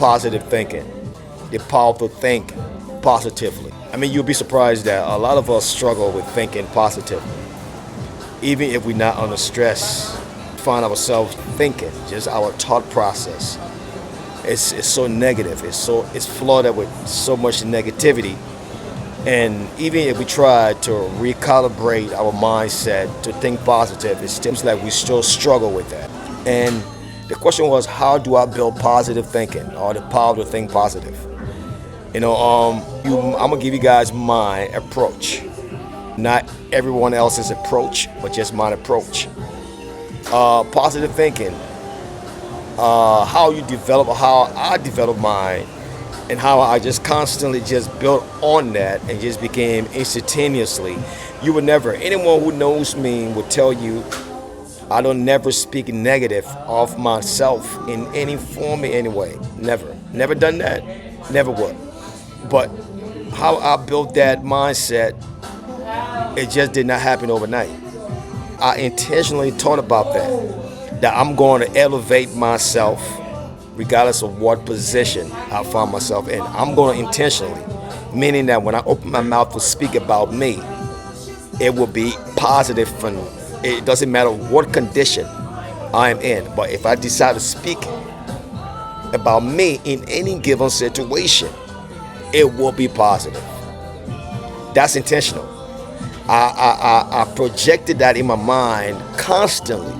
positive thinking, the power to think positively. I mean, you'll be surprised that a lot of us struggle with thinking positively. Even if we're not under stress, find ourselves thinking, just our thought process. It's so negative. It's flooded with so much negativity. And even if we try to recalibrate our mindset to think positive, it seems like we still struggle with that. And the question was, how do I build positive thinking or the power to think positive? I'm gonna give you guys my approach. Not everyone else's approach, but just my approach. Positive thinking, how I develop mine, and how I just constantly just built on that and just became instantaneously. Anyone who knows me would tell you I don't never speak negative of myself in any form in any way. Never done that, never would. But how I built that mindset, it just did not happen overnight. I intentionally thought about that I'm going to elevate myself regardless of what position I find myself in. I'm going to intentionally, meaning that when I open my mouth to speak about me, it will be positive. It doesn't matter what condition I am in, but if I decide to speak about me in any given situation, it will be positive. That's intentional. I projected that in my mind constantly,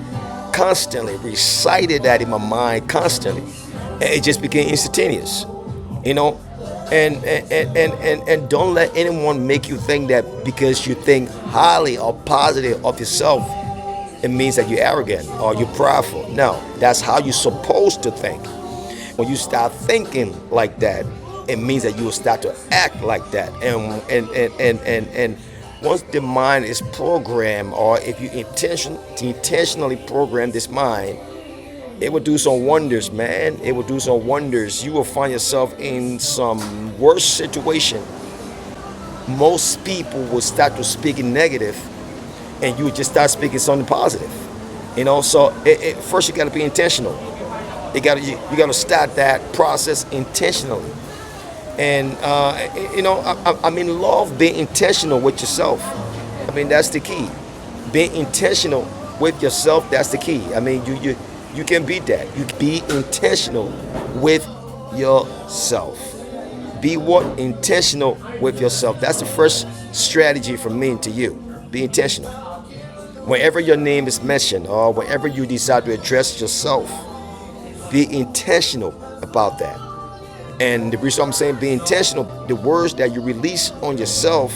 recited that in my mind constantly. And it just became instantaneous, and don't let anyone make you think that because you think highly or positive of yourself, it means that you're arrogant or you're prideful. No, that's how you're supposed to think. When you start thinking like that, it means that you will start to act like that. And once the mind is programmed, or if you intentionally program this mind, it will do some wonders, man. It will do some wonders. You will find yourself in some worse situation. Most people will start to speak in negative, and you will just start speaking something positive. So first you got to be intentional. You got to start that process intentionally. And I mean, love being intentional with yourself. I mean, that's the key. Being intentional with yourself, that's the key. I mean, you can beat that. You be intentional with yourself. Be intentional with yourself. That's the first strategy from me to you. Be intentional. Whenever your name is mentioned or whenever you decide to address yourself, be intentional about that. And the reason I'm saying be intentional, the words that you release on yourself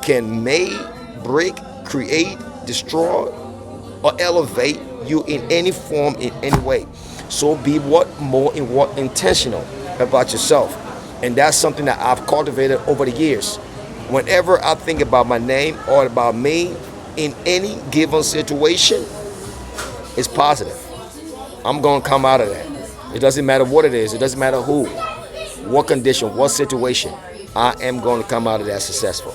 can break, create, destroy, or elevate you in any form, in any way. So be intentional about yourself. And that's something that I've cultivated over the years. Whenever I think about my name or about me in any given situation, it's positive. I'm going to come out of that. It doesn't matter what it is. It doesn't matter who, what condition, what situation. I am going to come out of that successful.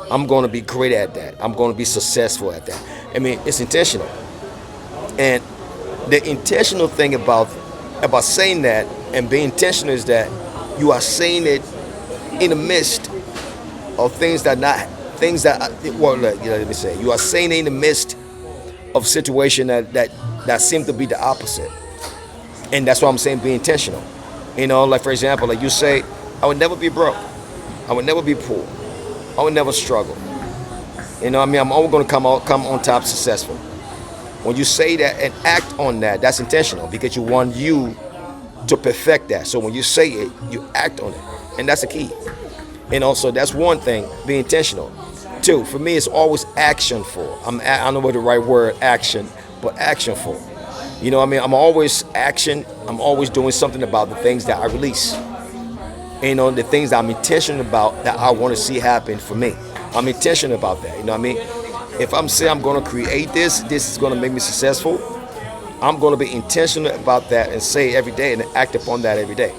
I'm going to be great at that. I'm going to be successful at that. I mean, it's intentional. And the intentional thing about saying that and being intentional is that you are saying it in the midst of you are saying it in the midst of situation that seem to be the opposite. And that's why I'm saying be intentional. Like for example, like you say, I would never be broke. I would never be poor. I would never struggle. I'm always going to come on top successful. When you say that and act on that, that's intentional because you want you to perfect that. So when you say it, you act on it. And that's the key. So that's one thing, be intentional. Two, for me, it's always actionful. I don't know what the right word, action, but actionful. I'm always I'm always doing something about the things that I release. The things that I'm intentional about that I want to see happen for me. I'm intentional about that, If I'm saying I'm going to create this is going to make me successful, I'm going to be intentional about that and say it every day and act upon that every day.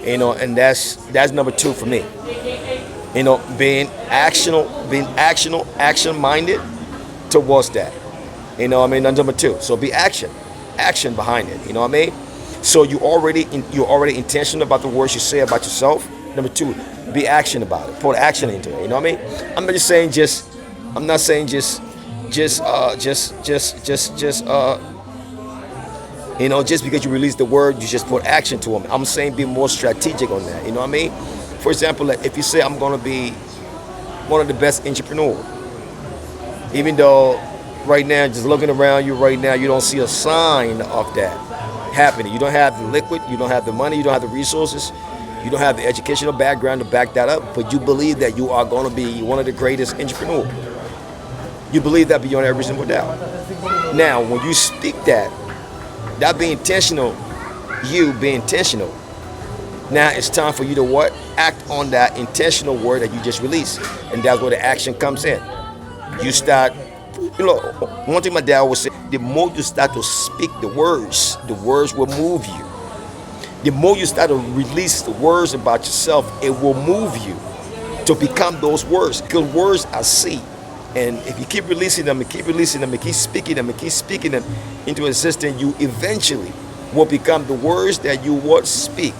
And that's number two for me. Being action-minded towards that. That's number two. So be action behind it. So you're already intentional about the words you say about yourself. Number two, be action about it. Put action into it. You know what I mean? I'm not just saying just. I'm not saying just just because you release the word, you just put action to them. I'm saying be more strategic on that. You know what I mean? For example, like if you say I'm gonna be one of the best entrepreneurs, even though right now, just looking around you right now, you don't see a sign of that happening. You don't have the liquid, you don't have the money, you don't have the resources, you don't have the educational background to back that up, but you believe that you are going to be one of the greatest entrepreneurs. You believe that beyond every reasonable doubt. Now, when you speak that being intentional, you being intentional, now it's time for you to what? Act on that intentional word that you just released. And that's where the action comes in. You start, one thing my dad always said, the more you start to speak the words will move you. The more you start to release the words about yourself, it will move you to become those words. Because words are seed. And if you keep releasing them and keep releasing them and keep speaking them and keep speaking them into existence, you eventually will become the words that you would speak.